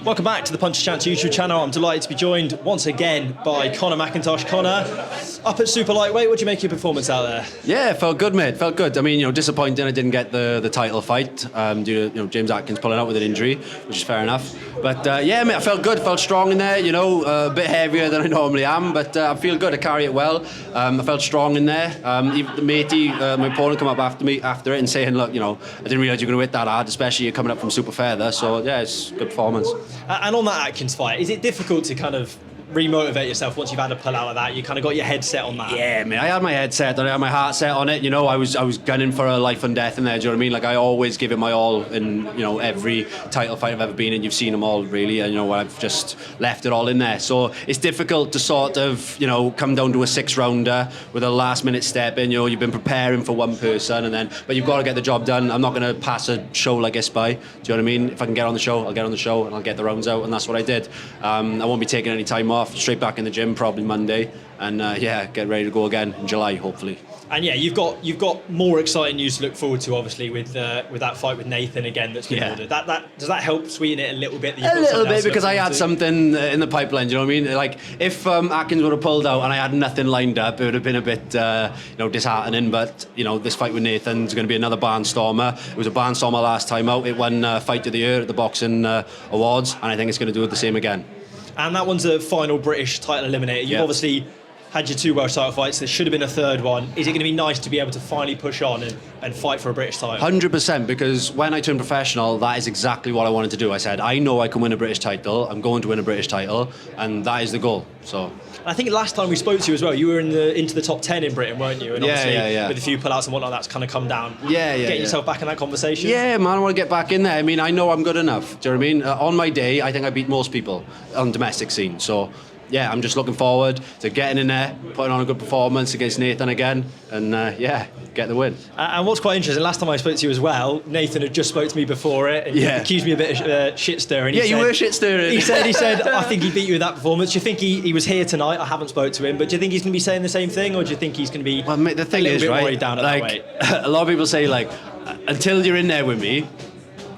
Welcome back to the Puncher's Chance YouTube channel. I'm delighted to be joined once again by Conor Mcintosh. Conor, up at super lightweight, what do you make of your performance out there? Yeah, felt good, mate. Felt good. I mean, disappointing I didn't get the title fight due to James Atkins pulling out with an injury, which is fair enough. But yeah, mate, I felt good. Felt strong in there. A bit heavier than I normally am, but I feel good. I carry it well. I felt strong in there. Even the matey, my opponent, come up after it and saying, look, I didn't realise you were going to hit that hard, especially you're coming up from super feather. So yeah, it's good performance. And on that Atkins fight, is it difficult to kind of remotivate yourself once you've had a pull out of that? You kind of got your head set on that. Yeah, mate, I had my head set on it, I had my heart set on it. I was gunning for a life and death in there. Do you know what I mean? Like, I always give it my all in every title fight I've ever been in. You've seen them all, really, and I've just left it all in there. So it's difficult to sort of come down to a 6-rounder with a last minute step in. You've been preparing for one person, but you've got to get the job done. I'm not going to pass a show like this by. Do you know what I mean? If I can get on the show, I'll get on the show and I'll get the rounds out, and that's what I did. I won't be taking any time off. Straight back in the gym probably Monday, and get ready to go again in July, hopefully. And yeah, you've got more exciting news to look forward to, obviously, with that fight with Nathan again that's been ordered. Does that help sweeten it a little bit? A little bit, because I had something in the pipeline. Do you know what I mean? Like, if Atkins would have pulled out and I had nothing lined up, it would have been a bit disheartening. But this fight with Nathan's going to be another barnstormer. It was a barnstormer last time out. It won Fight of the Year at the Boxing Awards, and I think it's going to do it the same again. And that one's a final British title eliminator. You've obviously had your 2 Welsh title fights. There should have been a third one. Is it going to be nice to be able to finally push on and fight for a British title? 100%, because when I turned professional, that is exactly what I wanted to do. I said, I know I can win a British title. I'm going to win a British title, and that is the goal. So I think last time we spoke to you as well, you were into the top 10 in Britain, weren't you? And obviously, with a few pullouts and whatnot, that's kind of come down. Getting yourself back in that conversation? Yeah, man, I want to get back in there. I mean, I know I'm good enough. Do you know what I mean? On my day, I think I beat most people on the domestic scene. So yeah, I'm just looking forward to getting in there, putting on a good performance against Nathan again, and get the win. And what's quite interesting, last time I spoke to you as well, Nathan had just spoke to me before it, and he accused me a bit of shit stirring. You were shit stirring. He said, I think he beat you with that performance. Do you think he was here tonight? I haven't spoke to him, but do you think he's going to be saying the same thing, or do you think he's going to be the thing a little is, bit right, worried down at that weight? A lot of people say, until you're in there with me,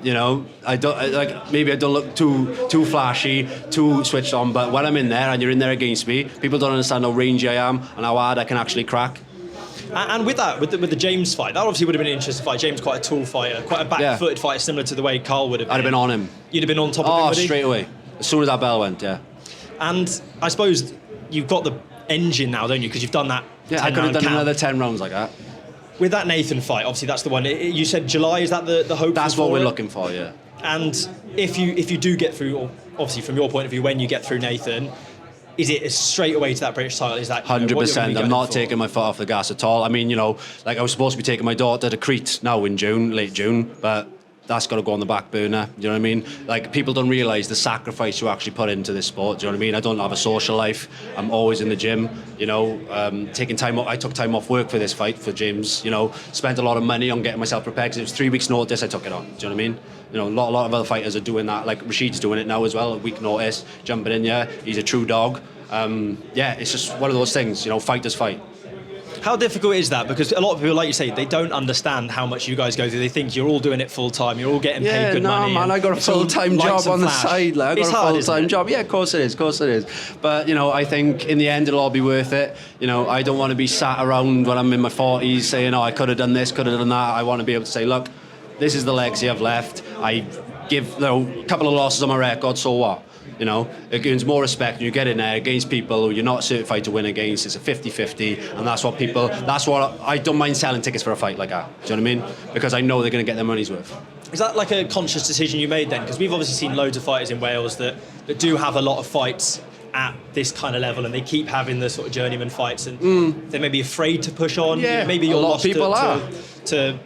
I don't maybe I don't look too flashy, too switched on, but when I'm in there and you're in there against me, people don't understand how rangy I am and how hard I can actually crack. And with that, with the James fight, that obviously would have been an interesting fight. James quite a tall fighter, quite a back-footed fighter, similar to the way Karl would have been. I'd have been on him. You'd have been on top of him, would he? Straight away. As soon as that bell went, yeah. And I suppose you've got the engine now, don't you? Because you've done that 10 I could have done camp. another 10 rounds like that. With that Nathan fight, obviously that's the one. You said July, is that the hope? That's what we're looking for, yeah. And if you do get through, or obviously from your point of view, when you get through Nathan, is it straight away to that British title? Is that 100%? I'm not taking my foot off the gas at all. I mean, I was supposed to be taking my daughter to Crete now in late June, but that's got to go on the back burner. You know what I mean? Like, people don't realise the sacrifice you actually put into this sport. Do you know what I mean? I don't have a social life. I'm always in the gym. Taking time off. I took time off work for this fight for James. Spent a lot of money on getting myself prepared because it was 3 weeks' notice. I took it on. Do you know what I mean? A lot of other fighters are doing that. Like Rashid's doing it now as well. A week notice, jumping in. Yeah, he's a true dog. It's just one of those things. Fighters fight. How difficult is that? Because a lot of people, like you say, they don't understand how much you guys go through. They think you're all doing it full time. You're all getting paid good money. Yeah, man, I got a full-time job on the side. I got a full-time job. Yeah, of course it is. But I think in the end it'll all be worth it. I don't want to be sat around when I'm in my 40s saying, "Oh, I could have done this, could have done that." I want to be able to say, "Look, this is the legacy I've left. I give a couple of losses on my record. So what?" It gains more respect when you get in there against people who you're not certified to win against. It's a 50-50, and that's what I don't mind selling tickets for a fight like that. Do you know what I mean? Because I know they're going to get their money's worth. Is that like a conscious decision you made then? Because we've obviously seen loads of fighters in Wales that do have a lot of fights at this kind of level, and they keep having the sort of journeyman fights, and they may be afraid to push on. Yeah, maybe your loss to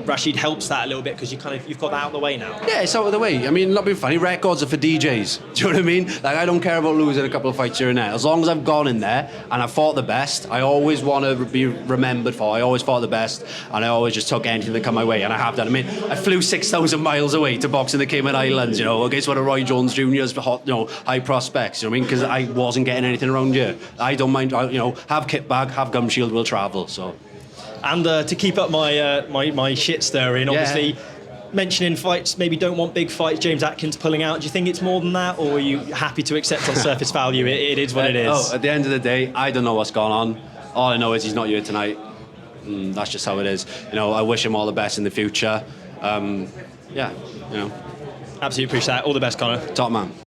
Rashid helps that a little bit because you've got that out of the way now. Yeah, it's out of the way. I mean, not being funny, records are for DJs. Do you know what I mean? Like, I don't care about losing a couple of fights here and there. As long as I've gone in there and I fought the best, I always want to be remembered for. I always fought the best, and I always just took anything that come my way, and I have done. I mean, I flew 6,000 miles away to box in the Cayman Islands, against one of Roy Jones Jr.'s high prospects. You know what I mean? Because I wasn't getting anything around here. I don't mind. Have kit bag, have gum shield, we'll travel. So. And to keep up my shit stirring, obviously, mentioning fights, maybe don't want big fights, James Atkins pulling out. Do you think it's more than that, or are you happy to accept on surface value it is what it is? At the end of the day, I don't know what's going on. All I know is he's not here tonight. That's just how it is. I wish him all the best in the future. Absolutely appreciate that. All the best, Conor. Top man.